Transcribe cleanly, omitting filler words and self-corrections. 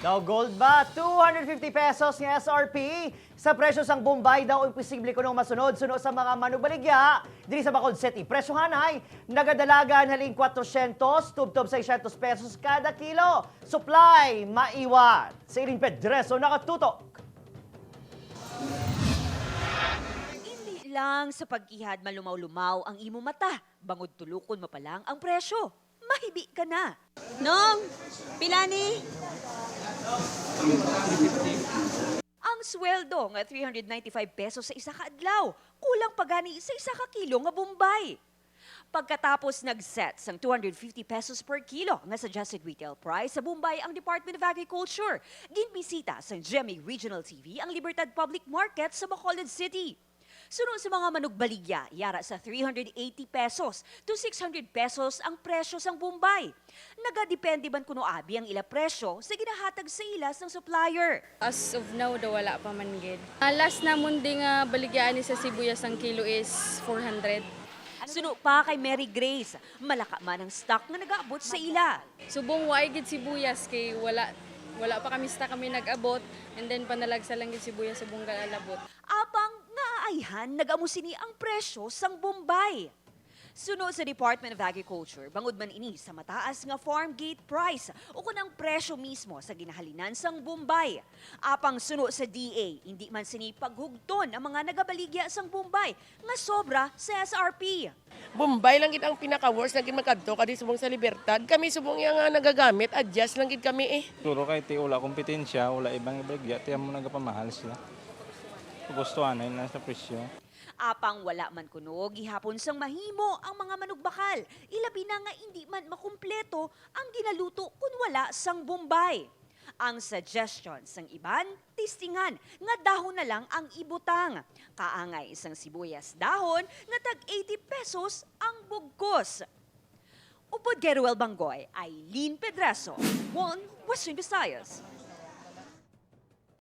Daw gold ba? 250 pesos ng SRP. Sa presyo sang Bombay daw imposible ko nung masunod-sunod sa mga manubaligya. Dili sa Bacol City, presyo hanay, nagadalagan haling 400, tubtob 600 pesos kada kilo. Supply, maiwan. Sa Iring Pedreso, nakatutok. Hindi lang sa pag-ihad malumaw-lumaw ang imo mata, bangod tulukon mo pa lang ang presyo. Mahibi ka na. Nong, pilani. Ang sweldo nga 395 pesos sa isa ka adlaw, kulang pa gani sa isa ka kilo nga Bombay. Pagkatapos nag-set sang 250 pesos per kilo nga suggested retail price sa Bombay ang Department of Agriculture, ginbisita sa GMA Regional TV ang Libertad Public Market sa Bacolod City. Sunod sa mga manugbaligya, yara sa 380 pesos to 600 pesos ang presyo sang Bombay. Nagadepende ban kuno abi ang ila presyo sa ginahatag sa ilas ng supplier. As of now, daw wala pa man gid. Last na mundi nga baligyaan ni sa sibuyas ang kilo is 400. Suno pa kay Mary Grace, malaka man ang stock nga nagaabot sa ila. Subong waay gid sibuyas kay wala pa kami stock kami nag-abot and then panalagsa lang gid sibuyas subong galabot. Apang naayhan nag-amo sini ang presyo sang Bombay. Sunod sa Department of Agriculture, bangod man ini sa mataas nga farm gate price o kunang presyo mismo sa ginahalinan sang Bombay. Apang sunod sa DA, hindi man sini paghugton ang mga nagabaligya sang Bombay nga sobra sa SRP. Bombay lang gid ang pinaka-worst na gid magkadto kadi subong sa Libertad. Kami subong yang nga nagagamit, adjust lang gid kami eh. Siguro kahit wala kompetensya, wala ibang ibaligya, tiyan mo nagapamahal sila. Gustuhan na sa presyo. Apang wala man kuno, gihapon sang mahimo ang mga manugbakal. Ilabi na nga hindi man makumpleto ang ginaluto kun wala sang Bombay. Ang suggestion sang iban, tistingan nga dahon na lang ang ibutang. Kaangay isang sibuyas dahon nga tag 80 pesos ang bugkos. Upod Geruel Bangoy, Aileen Pedreso, One Western Visayas.